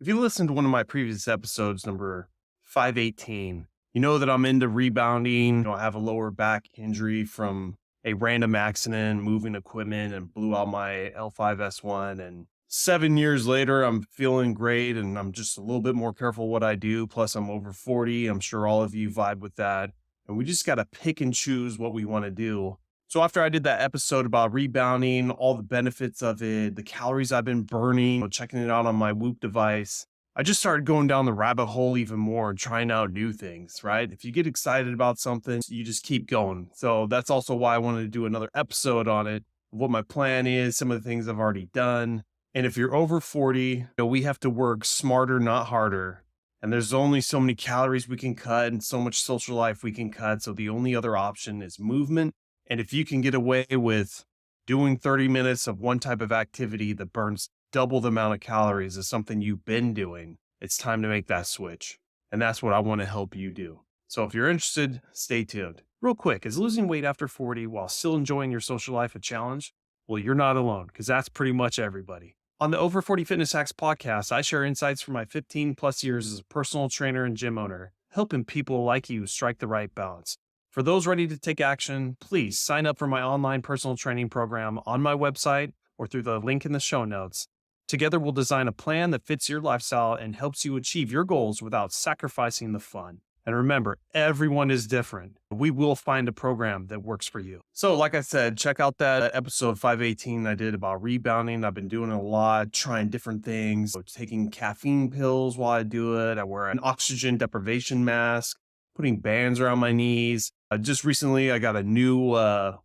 If you listened to one of my previous episodes, number 518, you know that I'm into rebounding. I have a lower back injury from a random accident, moving equipment, and blew out my L5S1. And 7 years later, I'm feeling great and I'm just a little bit more careful what I do. Plus, I'm over 40. I'm sure all of you vibe with that. And we just got to pick and choose what we want to do. So after I did that episode about rebounding, all the benefits of it, the calories I've been burning, checking it out on my Whoop device, I just started going down the rabbit hole even more and trying out new things, right? If you get excited about something, you just keep going. So that's also why I wanted to do another episode on it, what my plan is, some of the things I've already done. And if you're over 40, we have to work smarter, not harder. And there's only so many calories we can cut and so much social life we can cut. So the only other option is movement. And if you can get away with doing 30 minutes of one type of activity that burns double the amount of calories as something you've been doing, it's time to make that switch. And that's what I want to help you do. So if you're interested, stay tuned. Real quick, is losing weight after 40 while still enjoying your social life a challenge? Well, you're not alone, because that's pretty much everybody. On the Over 40 Fitness Hacks podcast, I share insights from my 15 plus years as a personal trainer and gym owner, helping people like you strike the right balance. For those ready to take action, please sign up for my online personal training program on my website or through the link in the show notes. Together, we'll design a plan that fits your lifestyle and helps you achieve your goals without sacrificing the fun. And remember, everyone is different. We will find a program that works for you. So like I said, check out that episode 518 I did about rebounding. I've been doing a lot, trying different things, taking caffeine pills while I do it. I wear an oxygen deprivation mask, putting bands around my knees. Just recently, I got a new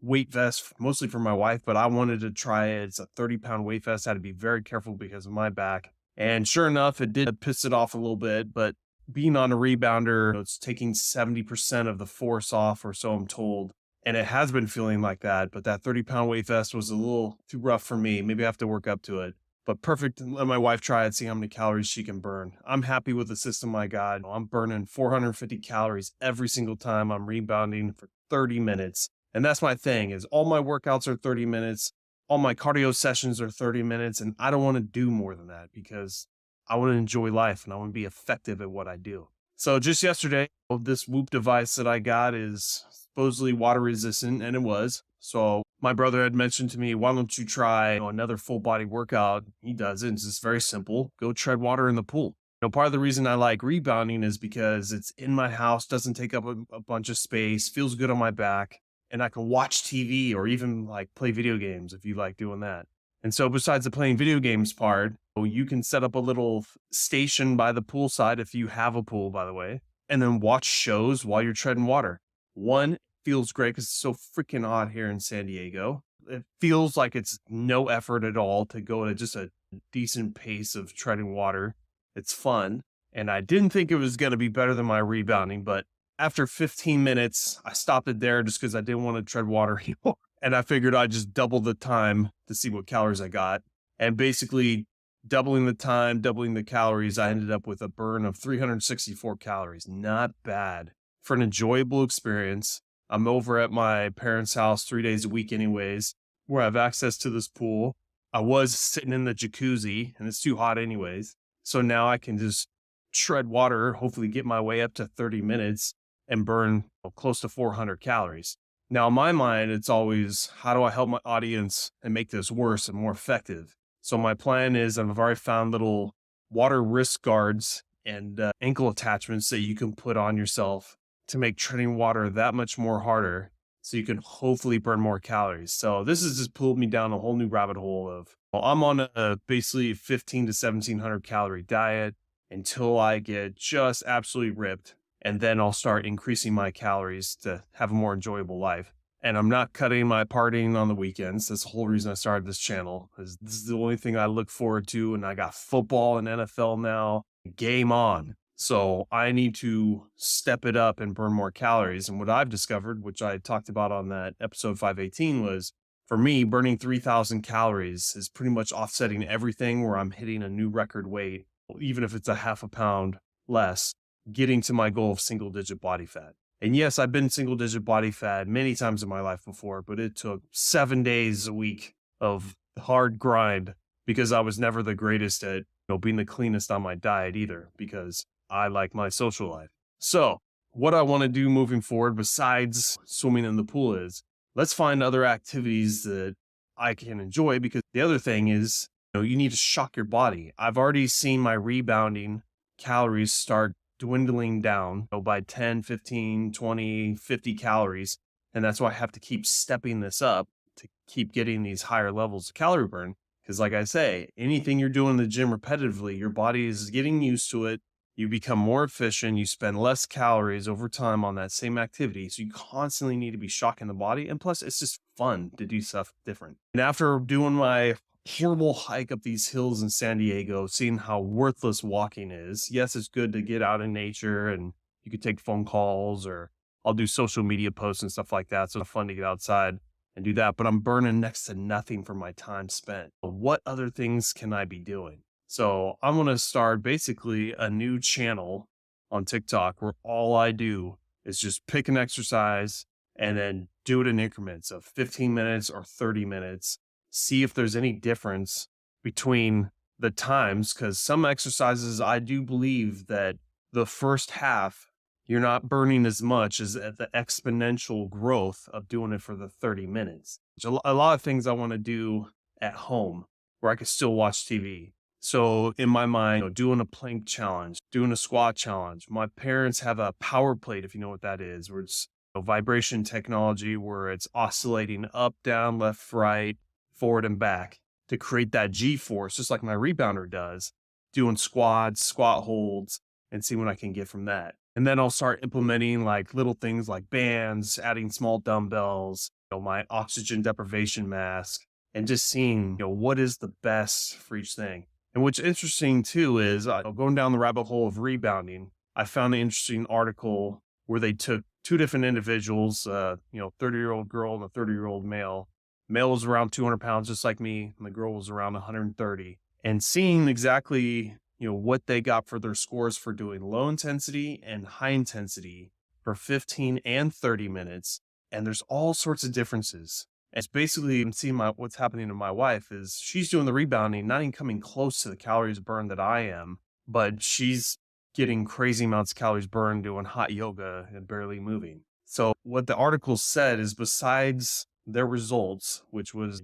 weight vest, mostly for my wife, but I wanted to try it. It's a 30-pound weight vest. I had to be very careful because of my back. And sure enough, it did piss it off a little bit. But being on a rebounder, it's taking 70% of the force off, or so I'm told. And it has been feeling like that. But that 30-pound weight vest was a little too rough for me. Maybe I have to work up to it. But perfect. Let my wife try it, see how many calories she can burn. I'm happy with the system I got. I'm burning 450 calories every single time I'm rebounding for 30 minutes. And that's my thing, is all my workouts are 30 minutes. All my cardio sessions are 30 minutes. And I don't want to do more than that because I want to enjoy life and I want to be effective at what I do. So just yesterday, this Whoop device that I got is supposedly water resistant, and it was. So my brother had mentioned to me, why don't you try another full body workout? He doesn't. It's just very simple. Go tread water in the pool. Part of the reason I like rebounding is because it's in my house, doesn't take up a bunch of space, feels good on my back, and I can watch TV or even like play video games if you like doing that. And so besides the playing video games part, you can set up a little station by the poolside if you have a pool, by the way, and then watch shows while you're treading water. One, feels great because it's so freaking hot here in San Diego. It feels like it's no effort at all to go at just a decent pace of treading water. It's fun. And I didn't think it was going to be better than my rebounding, but after 15 minutes, I stopped it there just because I didn't want to tread water anymore. And I figured I'd just double the time to see what calories I got. And basically doubling the time, doubling the calories, I ended up with a burn of 364 calories. Not bad for an enjoyable experience. I'm over at my parents' house 3 days a week anyways, where I have access to this pool. I was sitting in the jacuzzi and it's too hot anyways. So now I can just tread water, hopefully get my way up to 30 minutes and burn close to 400 calories. Now in my mind, it's always, how do I help my audience and make this worse and more effective? So my plan is I've already found little water wrist guards and ankle attachments that you can put on yourself to make treading water that much more harder so you can hopefully burn more calories. So this has just pulled me down a whole new rabbit hole of, I'm on a basically 15 to 1700 calorie diet until I get just absolutely ripped. And then I'll start increasing my calories to have a more enjoyable life. And I'm not cutting my partying on the weekends. That's the whole reason I started this channel. Is this is the only thing I look forward to. And I got football and NFL now. Game on. So I need to step it up and burn more calories. And what I've discovered, which I talked about on that episode 518, was for me, burning 3,000 calories is pretty much offsetting everything where I'm hitting a new record weight, even if it's a half a pound less, getting to my goal of single digit body fat. And yes, I've been single digit body fat many times in my life before, but it took 7 days a week of hard grind because I was never the greatest at being the cleanest on my diet either, because I like my social life. So what I want to do moving forward besides swimming in the pool is let's find other activities that I can enjoy, because the other thing is, you need to shock your body. I've already seen my rebounding calories start dwindling down, by 10, 15, 20, 50 calories. And that's why I have to keep stepping this up to keep getting these higher levels of calorie burn. Because, like I say, anything you're doing in the gym repetitively, your body is getting used to it. You become more efficient. You spend less calories over time on that same activity. So you constantly need to be shocking the body. And plus, it's just fun to do stuff different. And after doing my horrible hike up these hills in San Diego, seeing how worthless walking is, yes, it's good to get out in nature and you could take phone calls, or I'll do social media posts and stuff like that. So it's fun to get outside and do that, but I'm burning next to nothing for my time spent. What other things can I be doing? So I'm going to start basically a new channel on TikTok where all I do is just pick an exercise and then do it in increments of 15 minutes or 30 minutes. See if there's any difference between the times, because some exercises, I do believe that the first half, you're not burning as much as at the exponential growth of doing it for the 30 minutes. A lot of things I want to do at home where I can still watch TV. So in my mind, doing a plank challenge, doing a squat challenge. My parents have a power plate, if you know what that is, where it's vibration technology, where it's oscillating up, down, left, right, forward, and back to create that G force, just like my rebounder does, doing squats, squat holds, and see what I can get from that. And then I'll start implementing like little things like bands, adding small dumbbells, my oxygen deprivation mask, and just seeing, what is the best for each thing. And what's interesting too is going down the rabbit hole of rebounding, I found an interesting article where they took two different individuals, 30-year-old girl and a 30-year-old male. Male was around 200 pounds, just like me, and the girl was around 130. And seeing exactly what they got for their scores for doing low intensity and high intensity for 15 and 30 minutes. And there's all sorts of differences. It's basically, I'm seeing what's happening to my wife is she's doing the rebounding, not even coming close to the calories burned that I am, but she's getting crazy amounts of calories burned doing hot yoga and barely moving. So what the article said is, besides their results, which was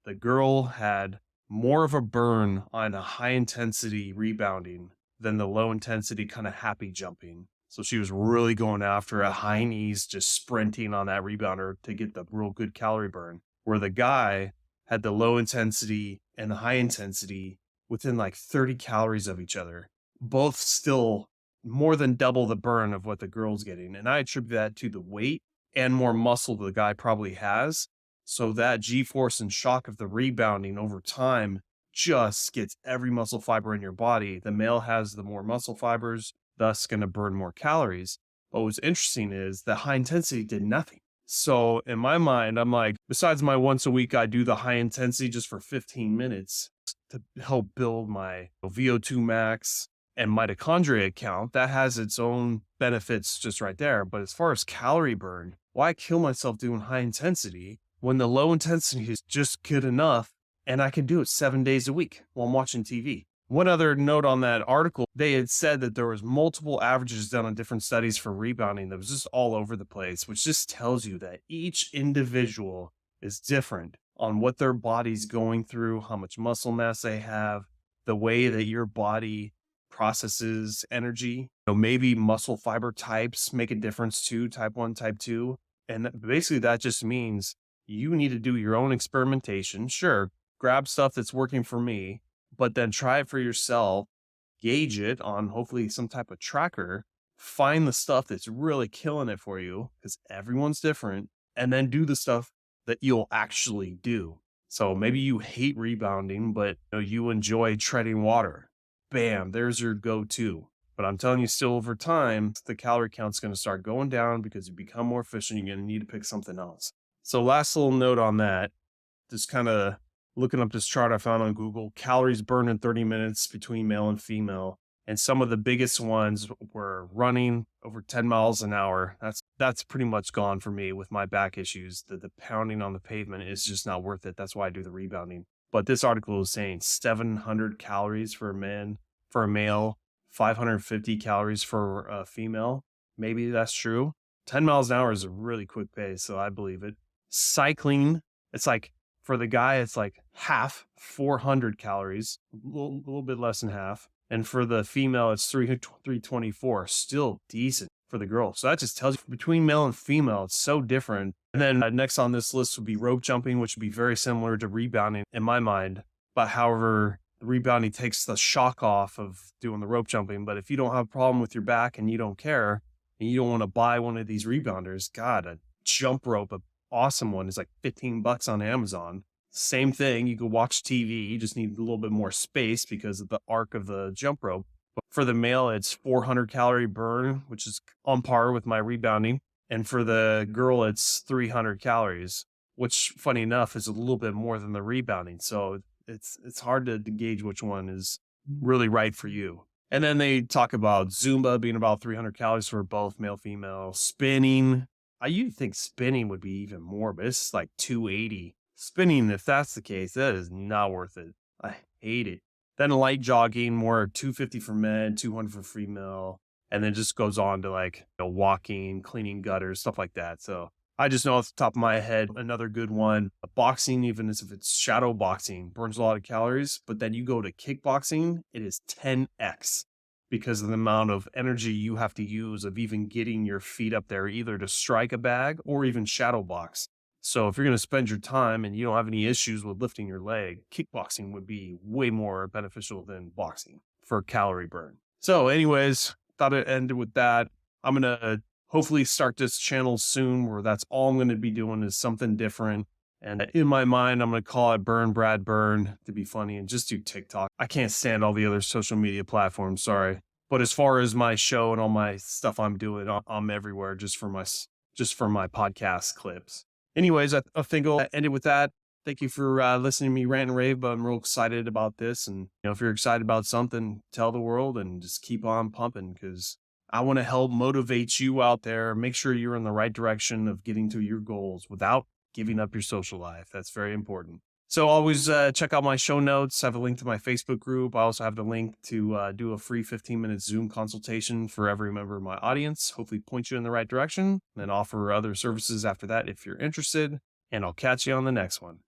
the girl had more of a burn on a high intensity rebounding than the low intensity kind of happy jumping. So she was really going after a high knees, just sprinting on that rebounder to get the real good calorie burn, where the guy had the low intensity and the high intensity within like 30 calories of each other, both still more than double the burn of what the girl's getting. And I attribute that to the weight and more muscle the guy probably has. So that G-force and shock of the rebounding over time just gets every muscle fiber in your body. The male has the more muscle fibers, thus going to burn more calories. But what's interesting is the high intensity did nothing. So in my mind, I'm like, besides my once a week, I do the high intensity just for 15 minutes to help build my VO2 max and mitochondria count. That has its own benefits just right there. But as far as calorie burn, why kill myself doing high intensity when the low intensity is just good enough and I can do it 7 days a week while I'm watching TV? One other note on that article, they had said that there was multiple averages done on different studies for rebounding that was just all over the place, which just tells you that each individual is different on what their body's going through, how much muscle mass they have, the way that your body processes energy. Maybe muscle fiber types make a difference too, type 1, type 2. And basically that just means you need to do your own experimentation. Sure, grab stuff that's working for me, but then try it for yourself, gauge it on hopefully some type of tracker, find the stuff that's really killing it for you, because everyone's different, and then do the stuff that you'll actually do. So maybe you hate rebounding, but you enjoy treading water. Bam, there's your go-to. But I'm telling you, still over time, the calorie count's going to start going down because you become more efficient. You're going to need to pick something else. So last little note on that, just kind of looking up this chart I found on Google, calories burned in 30 minutes between male and female. And some of the biggest ones were running over 10 miles an hour. That's pretty much gone for me with my back issues. The pounding on the pavement is just not worth it. That's why I do the rebounding. but this article is saying 700 calories for a man, for a male, 550 calories for a female. Maybe that's true. 10 miles an hour is a really quick pace, so I believe it. Cycling, it's like for the guy, it's like half, 400 calories, little bit less than half. And for the female, it's 324, still decent for the girl. So that just tells you between male and female, it's so different. And then next on this list would be rope jumping, which would be very similar to rebounding in my mind. But however, the rebounding takes the shock off of doing the rope jumping. But if you don't have a problem with your back and you don't care, and you don't want to buy one of these rebounders, God, a jump rope, a awesome one, is like $15 on Amazon. Same thing. You could watch TV. You just need a little bit more space because of the arc of the jump rope. But for the male, it's 400 calorie burn, which is on par with my rebounding. And for the girl, it's 300 calories, which funny enough is a little bit more than the rebounding. So it's hard to gauge which one is really right for you. And then they talk about Zumba being about 300 calories for both male, female. Spinning, you'd think spinning would be even more, but it's like 280. Spinning, if that's the case, that is not worth it. I hate it. Then light jogging, more 250 for men, 200 for female. And then just goes on to like walking, cleaning gutters, stuff like that. So I just know off the top of my head, another good one. Boxing, even if it's shadow boxing, burns a lot of calories. But then you go to kickboxing, it is 10x because of the amount of energy you have to use of even getting your feet up there, either to strike a bag or even shadow box. So if you're going to spend your time and you don't have any issues with lifting your leg, kickboxing would be way more beneficial than boxing for calorie burn. So anyways, thought it ended with that. I'm going to hopefully start this channel soon where that's all I'm going to be doing is something different. And in my mind, I'm going to call it Burn Brad Burn to be funny and just do TikTok. I can't stand all the other social media platforms. Sorry. But as far as my show and all my stuff I'm doing, I'm everywhere just for my podcast clips. Anyways, I think I'll end it with that. Thank you for listening to me rant and rave, but I'm real excited about this. And if you're excited about something, tell the world and just keep on pumping because I want to help motivate you out there. Make sure you're in the right direction of getting to your goals without giving up your social life. That's very important. So always check out my show notes. I have a link to my Facebook group. I also have the link to do a free 15-minute Zoom consultation for every member of my audience. Hopefully point you in the right direction and offer other services after that if you're interested. And I'll catch you on the next one.